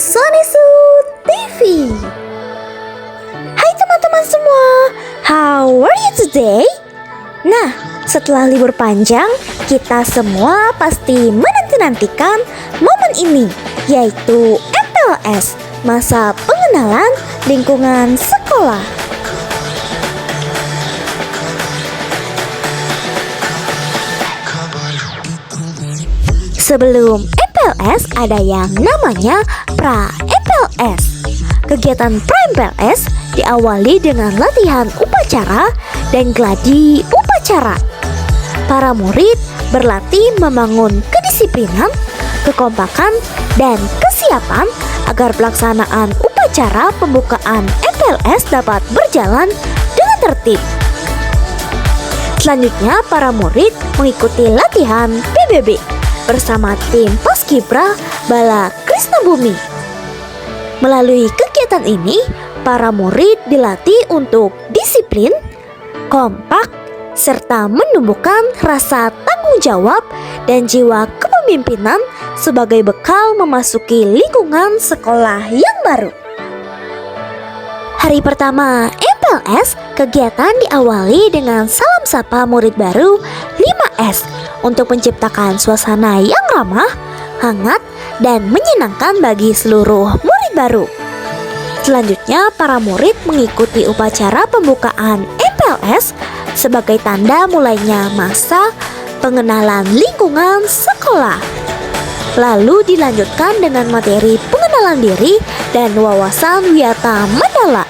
Sonisu TV. Hai teman-teman semua, how are you today? Nah, setelah libur panjang, kita semua pasti menanti-nantikan momen ini, yaitu MPLS, masa pengenalan lingkungan sekolah. Sebelum MPLS ada yang namanya pra-MPLS. Kegiatan pra-MPLS diawali dengan latihan upacara dan gladi upacara. Para murid berlatih membangun kedisiplinan, kekompakan, dan kesiapan agar pelaksanaan upacara pembukaan MPLS dapat berjalan dengan tertib. Selanjutnya, para murid mengikuti latihan PBB bersama tim Paskibra Bala Krishna Bumi. Melalui kegiatan ini, para murid dilatih untuk disiplin, kompak, serta menumbuhkan rasa tanggung jawab dan jiwa kepemimpinan sebagai bekal memasuki lingkungan sekolah yang baru. Hari pertama MPLS, kegiatan diawali dengan salam sapa murid baru 5S untuk menciptakan suasana yang ramah, hangat, dan menyenangkan bagi seluruh murid baru. Selanjutnya, para murid mengikuti upacara pembukaan MPLS sebagai tanda mulainya masa pengenalan lingkungan sekolah. Lalu dilanjutkan dengan materi pengenalan diri dan wawasan wiyata mandala.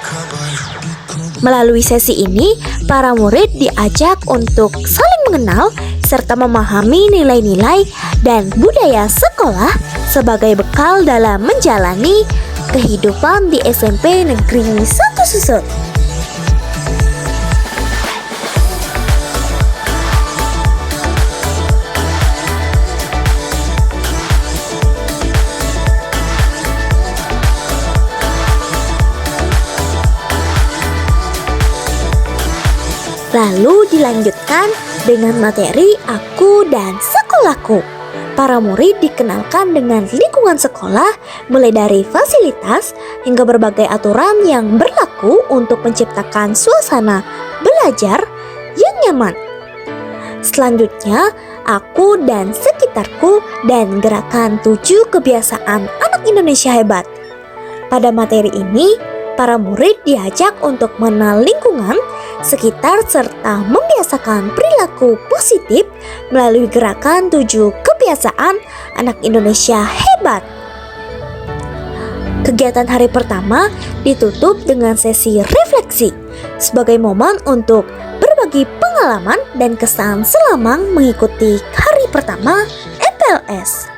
Melalui sesi ini, para murid diajak untuk saling mengenal serta memahami nilai-nilai dan budaya sekolah sebagai bekal dalam menjalani kehidupan di SMP Negeri 1 Susut. Lalu dilanjutkan dengan materi Aku dan Sekolahku. Para murid dikenalkan dengan lingkungan sekolah, mulai dari fasilitas hingga berbagai aturan yang berlaku untuk menciptakan suasana belajar yang nyaman. Selanjutnya, Aku dan Sekitarku dan gerakan 7 kebiasaan anak Indonesia hebat. Pada materi ini, para murid diajak untuk mengenal lingkungan sekitar serta membiasakan perilaku positif melalui gerakan 7 kebiasaan anak Indonesia hebat. Kegiatan hari pertama ditutup dengan sesi refleksi sebagai momen untuk berbagi pengalaman dan kesan selama mengikuti hari pertama MPLS.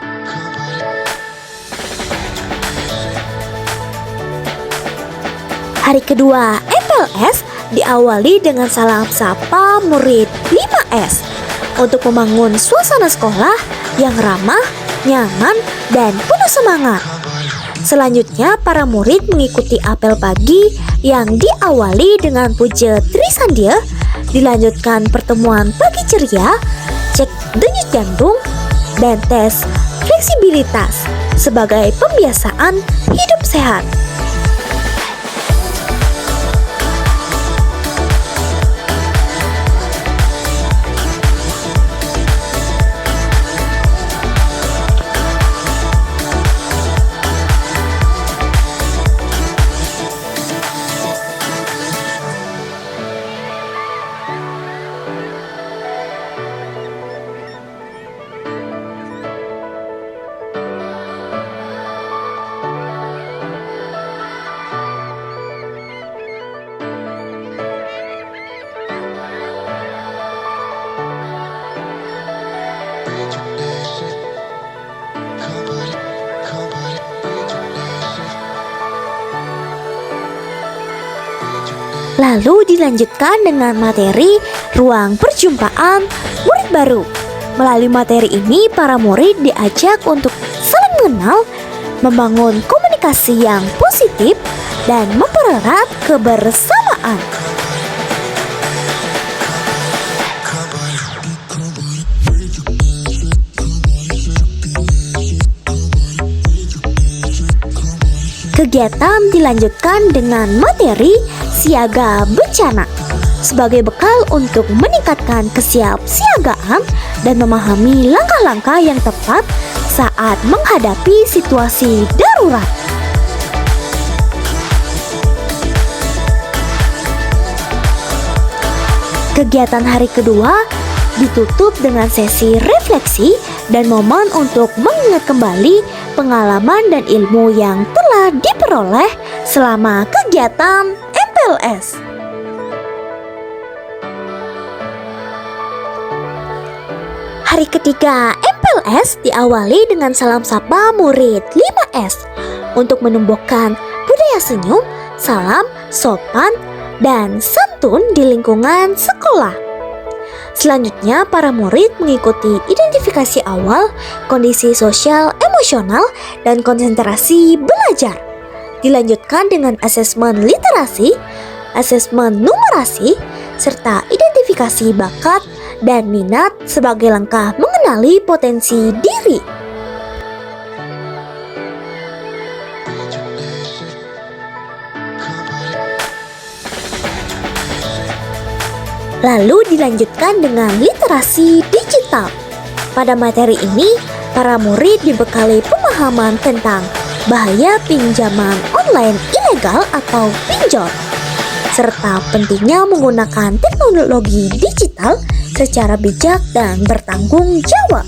Hari kedua MPLS diawali dengan salam sapa murid 5S untuk membangun suasana sekolah yang ramah, nyaman, dan penuh semangat. Selanjutnya, para murid mengikuti apel pagi yang diawali dengan puja Trisandya, dilanjutkan pertemuan pagi ceria, cek denyut jantung, dan tes fleksibilitas sebagai pembiasaan hidup sehat. Lalu dilanjutkan dengan materi ruang perjumpaan murid baru. Melalui materi ini, para murid diajak untuk saling mengenal, membangun komunikasi yang positif, dan mempererat kebersamaan. Kegiatan dilanjutkan dengan materi siaga bencana sebagai bekal untuk meningkatkan kesiapsiagaan dan memahami langkah-langkah yang tepat saat menghadapi situasi darurat. Kegiatan hari kedua ditutup dengan sesi refleksi dan momen untuk mengingat kembali pengalaman dan ilmu yang telah diperoleh selama kegiatan MPLS. Hari ketiga MPLS diawali dengan salam sapa murid 5S untuk menumbuhkan budaya senyum, salam, sopan, dan santun di lingkungan sekolah. Selanjutnya, para murid mengikuti identifikasi awal, kondisi sosial, emosional, dan konsentrasi belajar. Dilanjutkan dengan asesmen literasi, asesmen numerasi, serta identifikasi bakat dan minat sebagai langkah mengenali potensi diri. Lalu dilanjutkan dengan literasi digital. Pada materi ini, para murid dibekali pemahaman tentang bahaya pinjaman online ilegal atau pinjol, serta pentingnya menggunakan teknologi digital secara bijak dan bertanggung jawab.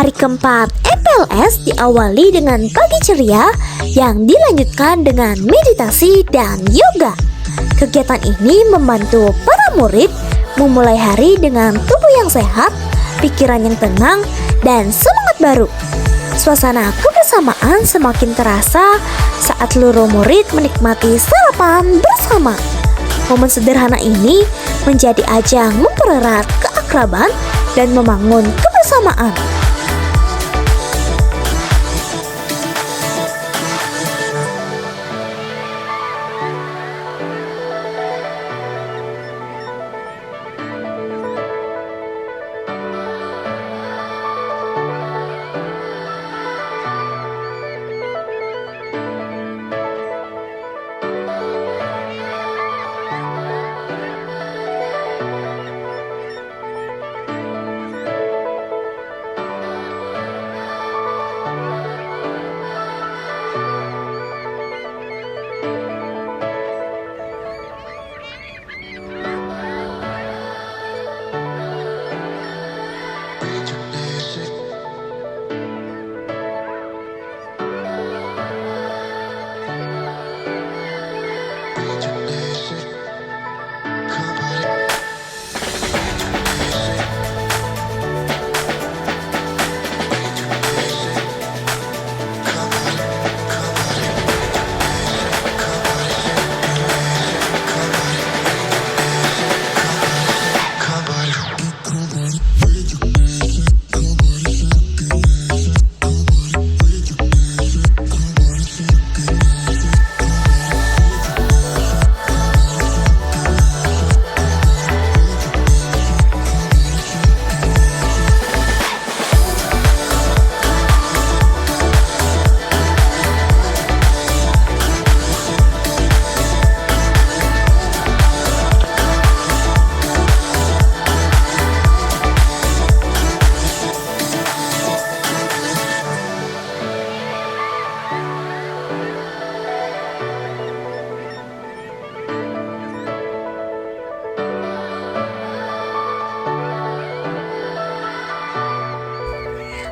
Hari keempat MPLS diawali dengan pagi ceria yang dilanjutkan dengan meditasi dan yoga. Kegiatan ini membantu para murid memulai hari dengan tubuh yang sehat, pikiran yang tenang, dan semangat baru. Suasana kebersamaan semakin terasa saat seluruh murid menikmati sarapan bersama. Momen sederhana ini menjadi ajang mempererat keakraban dan membangun kebersamaan.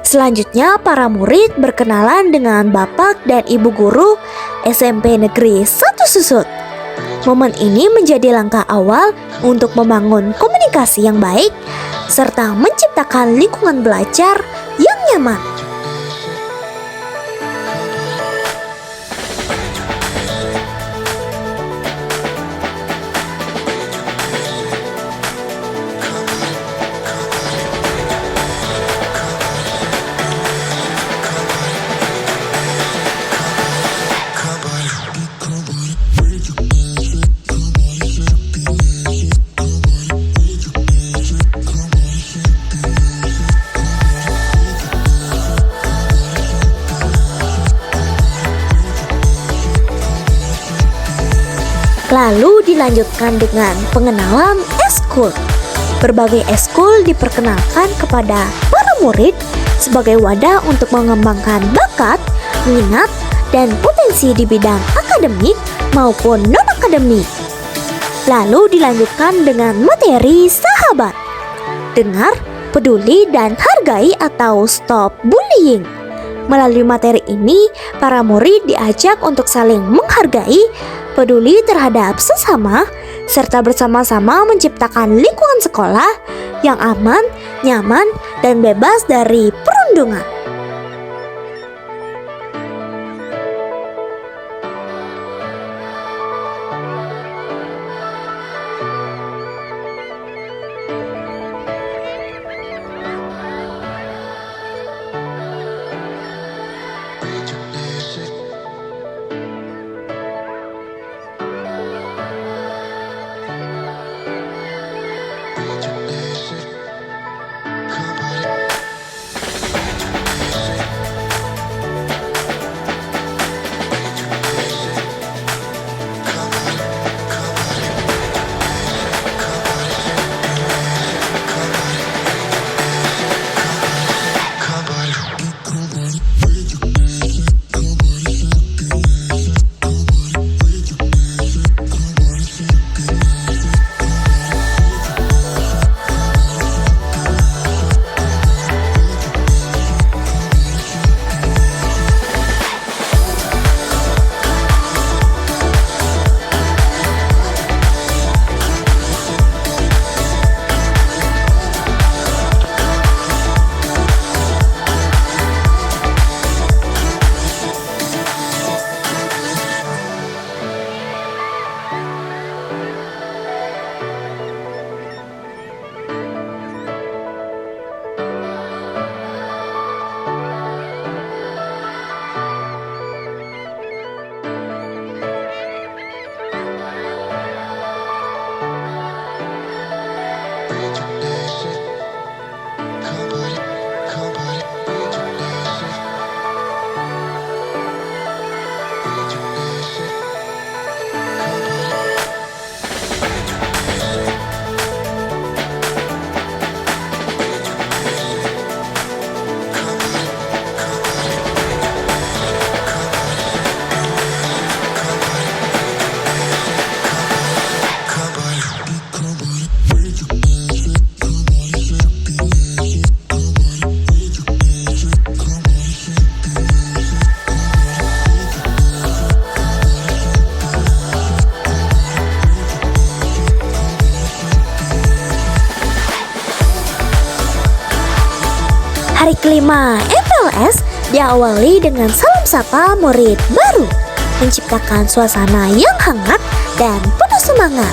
Selanjutnya, para murid berkenalan dengan bapak dan ibu guru SMP Negeri 1 Susut. Momen ini menjadi langkah awal untuk membangun komunikasi yang baik serta menciptakan lingkungan belajar yang nyaman. Lalu dilanjutkan dengan pengenalan eskul. Berbagai eskul diperkenalkan kepada para murid sebagai wadah untuk mengembangkan bakat, minat, dan potensi di bidang akademik maupun non-akademik. Lalu dilanjutkan dengan materi sahabat. Dengar, peduli, dan hargai atau stop bullying. Melalui materi ini, para murid diajak untuk saling menghargai, peduli terhadap sesama, serta bersama-sama menciptakan lingkungan sekolah yang aman, nyaman, dan bebas dari perundungan. Hari kelima MPLS diawali dengan salam sapa murid baru, menciptakan suasana yang hangat dan penuh semangat.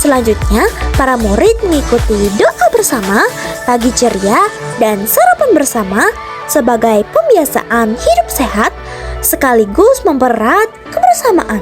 Selanjutnya, para murid mengikuti doa bersama, pagi ceria, dan sarapan bersama sebagai pembiasaan hidup sehat sekaligus mempererat kebersamaan.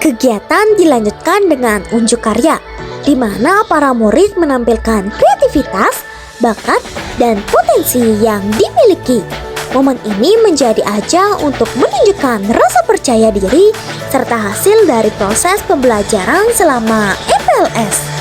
Kegiatan dilanjutkan dengan unjuk karya. di mana para murid menampilkan kreativitas, bakat, dan potensi yang dimiliki. Momen ini menjadi ajang untuk menunjukkan rasa percaya diri serta hasil dari proses pembelajaran selama MPLS.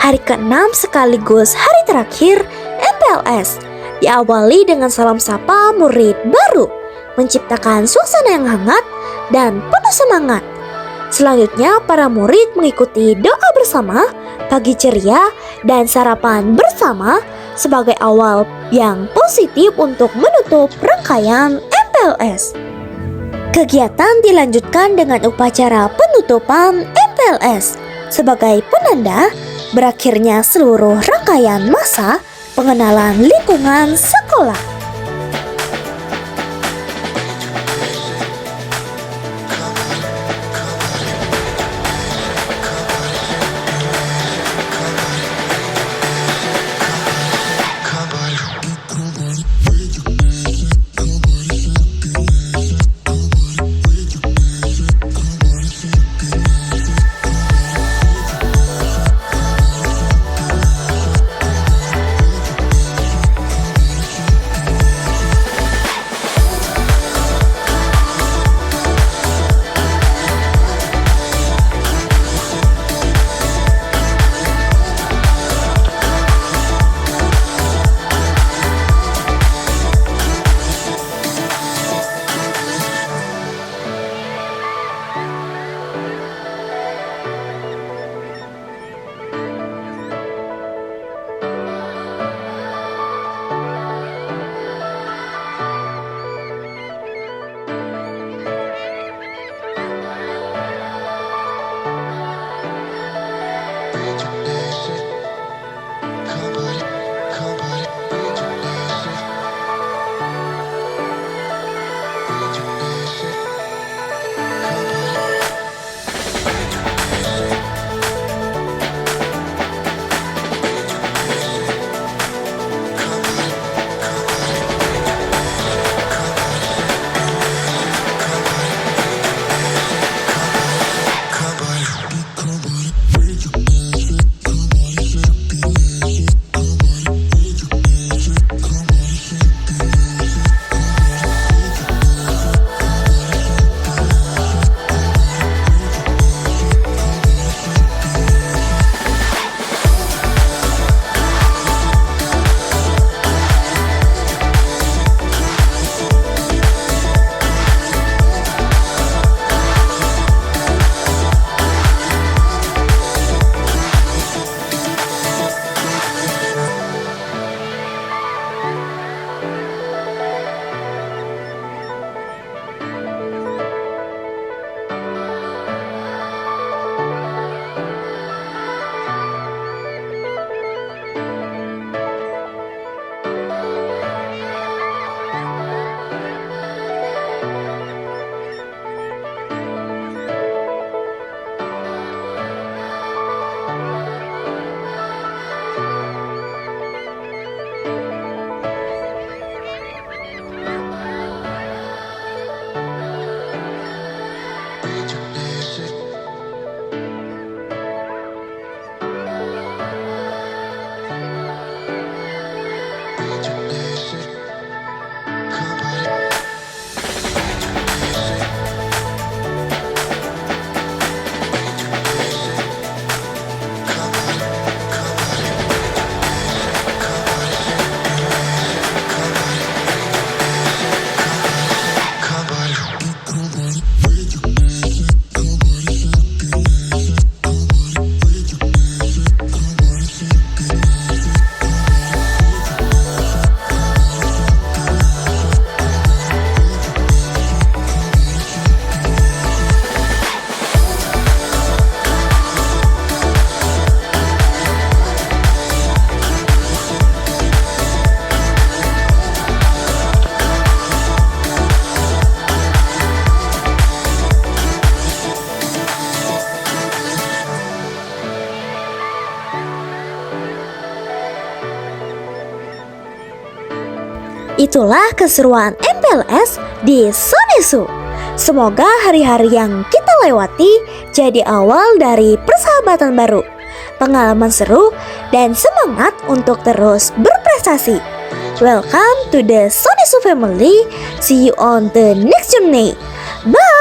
Hari ke-6 sekaligus hari terakhir MPLS diawali dengan salam sapa murid baru, menciptakan suasana yang hangat dan penuh semangat. Selanjutnya para murid mengikuti doa bersama, pagi ceria, dan sarapan bersama sebagai awal yang positif untuk menutup rangkaian MPLS. Kegiatan dilanjutkan dengan upacara penutupan MPLS sebagai penanda berakhirnya seluruh rangkaian masa pengenalan lingkungan sekolah. Itulah keseruan MPLS di Sonisu. Semoga hari-hari yang kita lewati jadi awal dari persahabatan baru, pengalaman seru, dan semangat untuk terus berprestasi. Welcome to the Sonisu family. See you on the next journey. Bye!